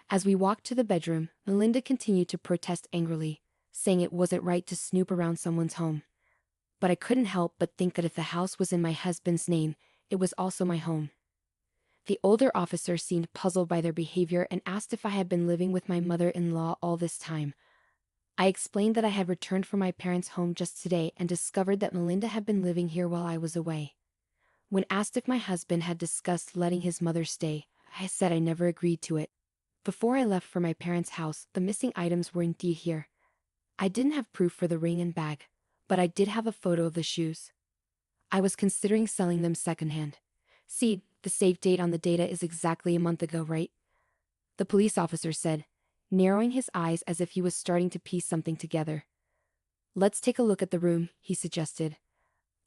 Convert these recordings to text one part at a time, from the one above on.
As we walked to the bedroom, Melinda continued to protest angrily, saying it wasn't right to snoop around someone's home. But I couldn't help but think that if the house was in my husband's name, it was also my home. The older officer seemed puzzled by their behavior and asked if I had been living with my mother-in-law all this time. I explained that I had returned from my parents' home just today and discovered that Melinda had been living here while I was away. When asked if my husband had discussed letting his mother stay, I said I never agreed to it. Before I left for my parents' house, the missing items were indeed here. I didn't have proof for the ring and bag, but I did have a photo of the shoes. I was considering selling them secondhand. See, the save date on the data is exactly a month ago, right? The police officer said, narrowing his eyes as if he was starting to piece something together. Let's take a look at the room, he suggested.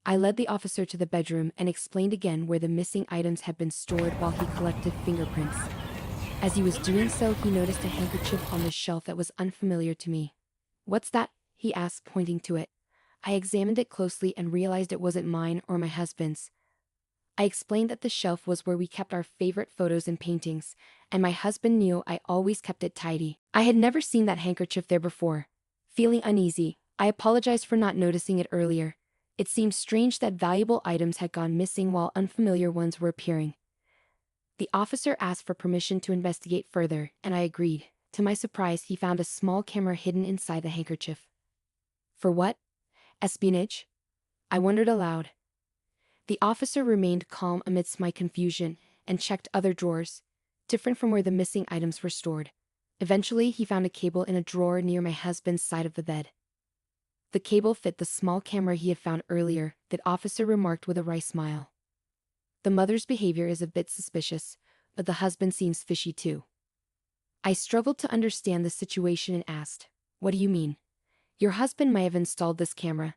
I led the officer to the bedroom and explained again where the missing items had been stored while he collected fingerprints. As he was doing so, he noticed a handkerchief on the shelf that was unfamiliar to me. What's that? He asked, pointing to it. I examined it closely and realized it wasn't mine or my husband's. I explained that the shelf was where we kept our favorite photos and paintings, and my husband knew I always kept it tidy. I had never seen that handkerchief there before. Feeling uneasy, I apologized for not noticing it earlier. It seemed strange that valuable items had gone missing while unfamiliar ones were appearing. The officer asked for permission to investigate further, and I agreed. To my surprise, he found a small camera hidden inside the handkerchief. For what? Espionage? I wondered aloud. The officer remained calm amidst my confusion and checked other drawers, different from where the missing items were stored. Eventually, he found a cable in a drawer near my husband's side of the bed. The cable fit the small camera he had found earlier, the officer remarked with a wry smile. The mother's behavior is a bit suspicious, but the husband seems fishy too. I struggled to understand the situation and asked, "What do you mean? Your husband may have installed this camera."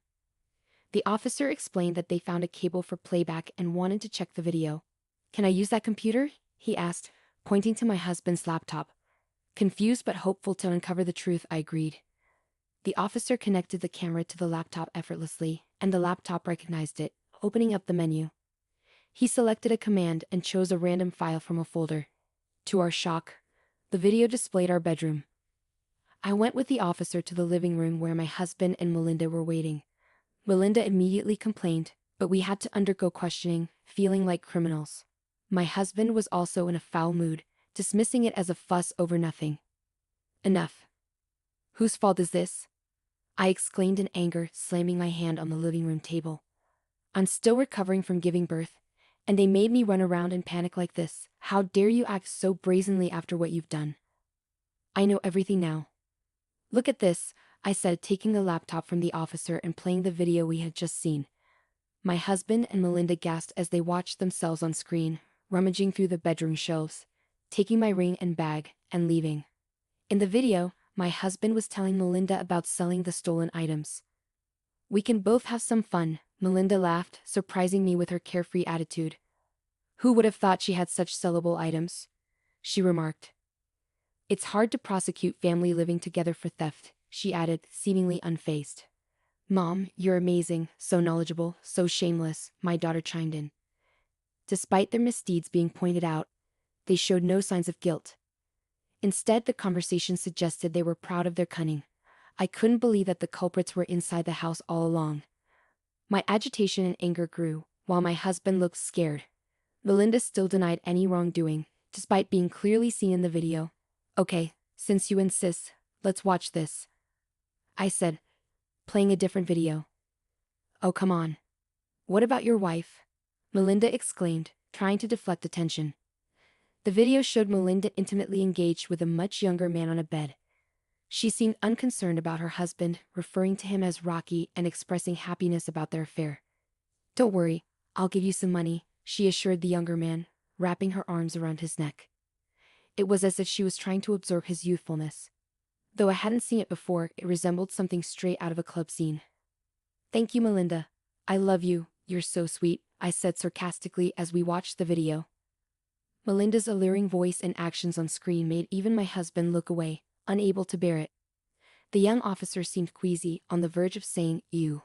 The officer explained that they found a cable for playback and wanted to check the video. "Can I use that computer?" he asked, pointing to my husband's laptop. Confused but hopeful to uncover the truth, I agreed. The officer connected the camera to the laptop effortlessly, and the laptop recognized it, opening up the menu. He selected a command and chose a random file from a folder. To our shock, the video displayed our bedroom. I went with the officer to the living room where my husband and Melinda were waiting. Melinda immediately complained, but we had to undergo questioning, feeling like criminals. My husband was also in a foul mood, dismissing it as a fuss over nothing. "Enough. Whose fault is this?" I exclaimed in anger, slamming my hand on the living room table. "I'm still recovering from giving birth, and they made me run around in panic like this. How dare you act so brazenly after what you've done?" "I know everything now. Look at this," I said, taking the laptop from the officer and playing the video we had just seen. My husband and Melinda gasped as they watched themselves on screen, rummaging through the bedroom shelves, taking my ring and bag, and leaving. In the video, my husband was telling Melinda about selling the stolen items. "We can both have some fun," Melinda laughed, surprising me with her carefree attitude. "Who would have thought she had such sellable items?" she remarked. "It's hard to prosecute family living together for theft," she added, seemingly unfazed. "Mom, you're amazing, so knowledgeable, so shameless," my daughter chimed in. Despite their misdeeds being pointed out, they showed no signs of guilt. Instead, the conversation suggested they were proud of their cunning. I couldn't believe that the culprits were inside the house all along. My agitation and anger grew, while my husband looked scared. Melinda still denied any wrongdoing, despite being clearly seen in the video. "Okay, since you insist, let's watch this," I said, playing a different video. "Oh, come on. What about your wife?" Melinda exclaimed, trying to deflect attention. The video showed Melinda intimately engaged with a much younger man on a bed. She seemed unconcerned about her husband, referring to him as Rocky and expressing happiness about their affair. "Don't worry, I'll give you some money," she assured the younger man, wrapping her arms around his neck. It was as if she was trying to absorb his youthfulness. Though I hadn't seen it before, it resembled something straight out of a club scene. "Thank you, Melinda. I love you, you're so sweet," I said sarcastically as we watched the video. Melinda's alluring voice and actions on screen made even my husband look away, unable to bear it. The young officer seemed queasy, on the verge of saying, "Ew,"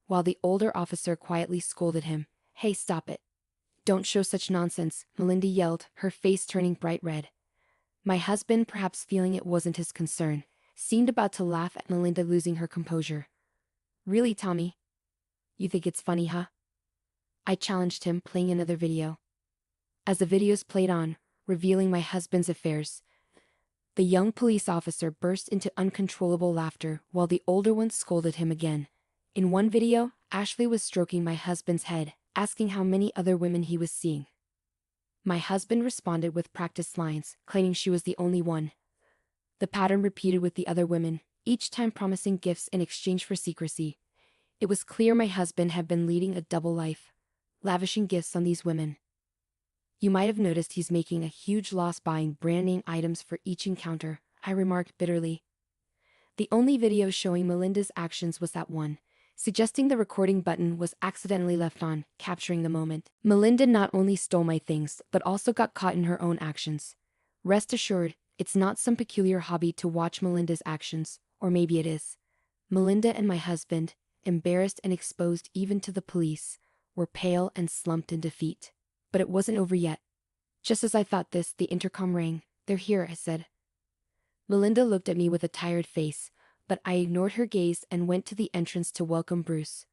while the older officer quietly scolded him. "Hey, stop it. Don't show such nonsense," Melinda yelled, her face turning bright red. My husband, perhaps feeling it wasn't his concern, seemed about to laugh at Melinda losing her composure. Really, Tommy? You think it's funny, huh? I challenged him, playing another video. As the videos played on, revealing my husband's affairs, the young police officer burst into uncontrollable laughter while the older one scolded him again. In one video, Ashley was stroking my husband's head, asking how many other women he was seeing. My husband responded with practiced lines, claiming she was the only one. The pattern repeated with the other women, each time promising gifts in exchange for secrecy. It was clear my husband had been leading a double life, lavishing gifts on these women. You might have noticed he's making a huge loss buying brand name items for each encounter, I remarked bitterly. The only video showing Melinda's actions was that one, suggesting the recording button was accidentally left on, capturing the moment. Melinda not only stole my things, but also got caught in her own actions. Rest assured, it's not some peculiar hobby to watch Melinda's actions, or maybe it is. Melinda and my husband, embarrassed and exposed even to the police, were pale and slumped in defeat. But it wasn't over yet. Just as I thought this, the intercom rang. "They're here," I said. Melinda looked at me with a tired face, but I ignored her gaze and went to the entrance to welcome Bruce.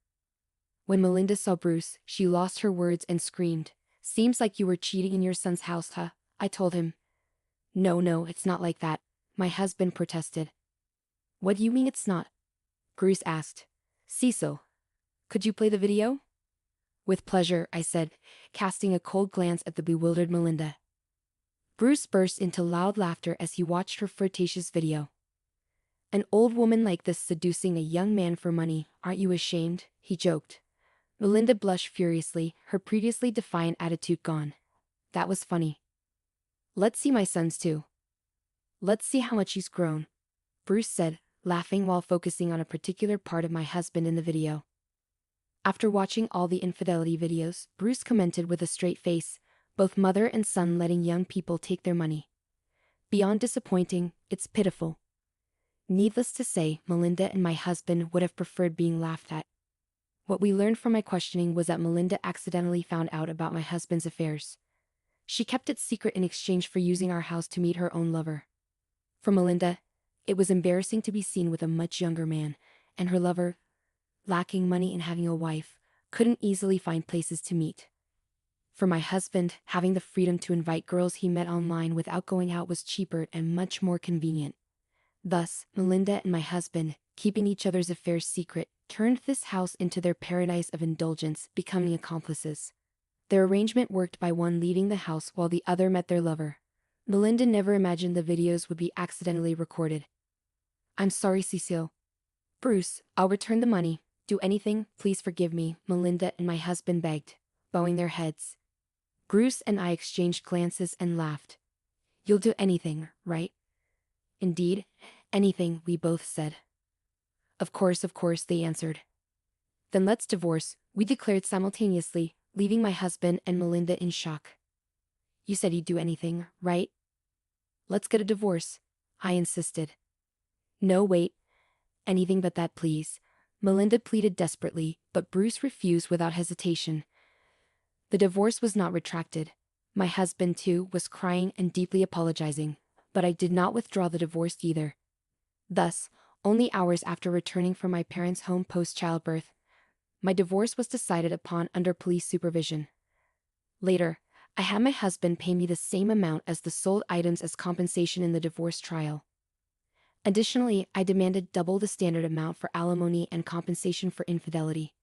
When Melinda saw Bruce, she lost her words and screamed. "Seems like you were cheating in your son's house, huh?" I told him. No, it's not like that," my husband protested. "What do you mean it's not?" Bruce asked. "Cecil, could you play the video?" "With pleasure," I said, casting a cold glance at the bewildered Melinda. Bruce burst into loud laughter as he watched her flirtatious video. "An old woman like this seducing a young man for money, aren't you ashamed?" he joked. Melinda blushed furiously, her previously defiant attitude gone. "That was funny. Let's see my son's too. Let's see how much he's grown," Bruce said, laughing while focusing on a particular part of my husband in the video. After watching all the infidelity videos, Bruce commented with a straight face, "Both mother and son letting young people take their money. Beyond disappointing, it's pitiful." Needless to say, Melinda and my husband would have preferred being laughed at. What we learned from my questioning was that Melinda accidentally found out about my husband's affairs. She kept it secret in exchange for using our house to meet her own lover. For Melinda, it was embarrassing to be seen with a much younger man, and her lover, lacking money and having a wife, couldn't easily find places to meet. For my husband, having the freedom to invite girls he met online without going out was cheaper and much more convenient. Thus, Melinda and my husband, keeping each other's affairs secret, turned this house into their paradise of indulgence, becoming accomplices. Their arrangement worked by one leaving the house while the other met their lover. Melinda never imagined the videos would be accidentally recorded. "I'm sorry, Cecile." "Bruce, I'll return the money. Do anything, please forgive me," Melinda and my husband begged, bowing their heads. Bruce and I exchanged glances and laughed. "You'll do anything, right?" "Indeed, anything," we both said. Of course, they answered. "Then let's divorce," we declared simultaneously, leaving my husband and Melinda in shock. "You said you'd do anything, right?" "Let's get a divorce," I insisted. "No, wait. Anything but that, please," Melinda pleaded desperately, but Bruce refused without hesitation. The divorce was not retracted. My husband, too, was crying and deeply apologizing, but I did not withdraw the divorce either. Thus, only hours after returning from my parents' home post-childbirth, my divorce was decided upon under police supervision. Later, I had my husband pay me the same amount as the sold items as compensation in the divorce trial. Additionally, I demanded double the standard amount for alimony and compensation for infidelity.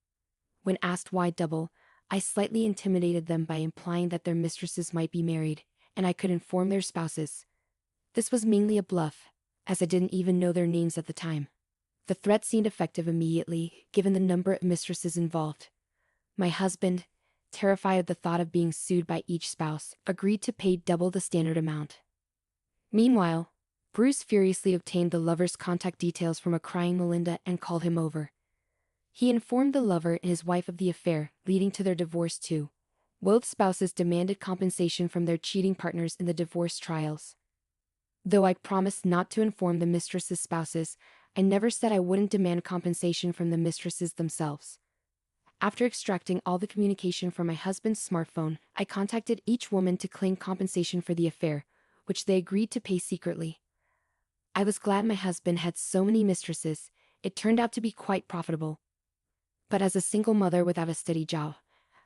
When asked why double, I slightly intimidated them by implying that their mistresses might be married, and I could inform their spouses. This was mainly a bluff, as I didn't even know their names at the time. The threat seemed effective immediately, given the number of mistresses involved. My husband, terrified at the thought of being sued by each spouse, agreed to pay double the standard amount. Meanwhile, Bruce furiously obtained the lover's contact details from a crying Melinda and called him over. He informed the lover and his wife of the affair, leading to their divorce too. Both spouses demanded compensation from their cheating partners in the divorce trials. Though I promised not to inform the mistress's spouses, I never said I wouldn't demand compensation from the mistresses themselves. After extracting all the communication from my husband's smartphone, I contacted each woman to claim compensation for the affair, which they agreed to pay secretly. I was glad my husband had so many mistresses. It turned out to be quite profitable. But as a single mother without a steady job,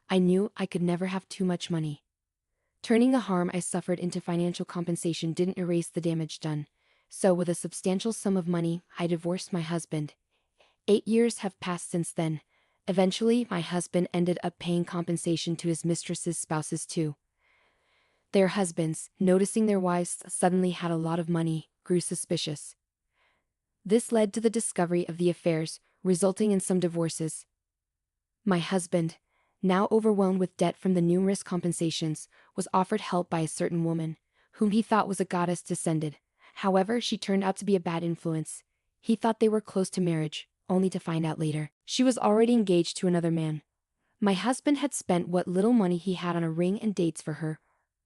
I knew I could never have too much money. Turning the harm I suffered into financial compensation didn't erase the damage done. So with a substantial sum of money, I divorced my husband. 8 years have passed since then. Eventually, my husband ended up paying compensation to his mistresses' spouses too. Their husbands, noticing their wives suddenly had a lot of money, grew suspicious. This led to the discovery of the affairs, resulting in some divorces. My husband, now overwhelmed with debt from the numerous compensations, was offered help by a certain woman, whom he thought was a goddess descended. However, she turned out to be a bad influence. He thought they were close to marriage, only to find out later she was already engaged to another man. My husband had spent what little money he had on a ring and dates for her,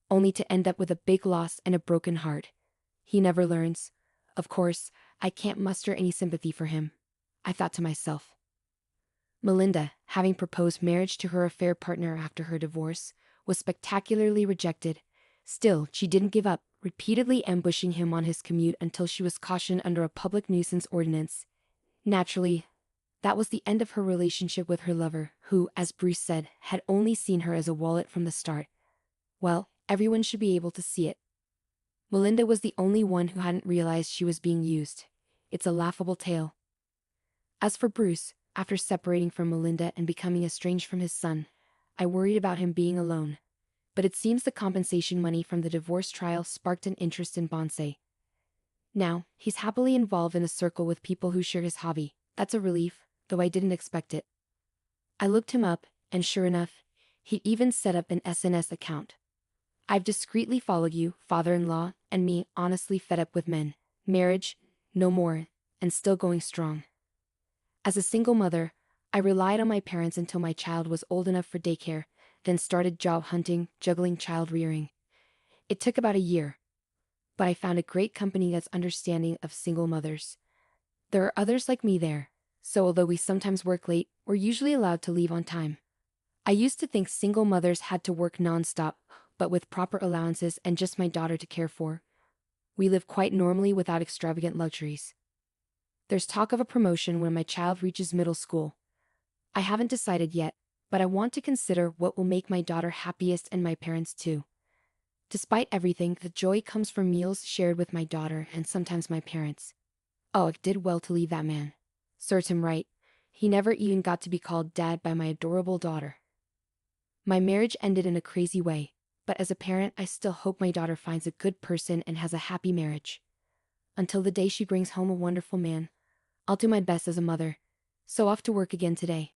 only to end up with a big loss and a broken heart. He never learns. Of course, I can't muster any sympathy for him, I thought to myself. Melinda, having proposed marriage to her affair partner after her divorce, was spectacularly rejected. Still, she didn't give up, repeatedly ambushing him on his commute until she was cautioned under a public nuisance ordinance. Naturally, that was the end of her relationship with her lover, who, as Bruce said, had only seen her as a wallet from the start. Well, everyone should be able to see it. Melinda was the only one who hadn't realized she was being used. It's a laughable tale. As for Bruce, after separating from Melinda and becoming estranged from his son, I worried about him being alone. But it seems the compensation money from the divorce trial sparked an interest in bonsai. Now, he's happily involved in a circle with people who share his hobby. That's a relief, though I didn't expect it. I looked him up, and sure enough, he'd even set up an SNS account. I've discreetly followed you, father-in-law, and me, honestly fed up with men. Marriage, no more, and still going strong. As a single mother, I relied on my parents until my child was old enough for daycare, then started job hunting, juggling child rearing. It took about a year. But I found a great company that's understanding of single mothers. There are others like me there, so although we sometimes work late, we're usually allowed to leave on time. I used to think single mothers had to work non-stop, but with proper allowances and just my daughter to care for, we live quite normally without extravagant luxuries. There's talk of a promotion when my child reaches middle school. I haven't decided yet, but I want to consider what will make my daughter happiest and my parents too. Despite everything, the joy comes from meals shared with my daughter and sometimes my parents. Oh, I did well to leave that man. Serves him right. He never even got to be called dad by my adorable daughter. My marriage ended in a crazy way, but as a parent I still hope my daughter finds a good person and has a happy marriage. Until the day she brings home a wonderful man, I'll do my best as a mother. So off to work again today.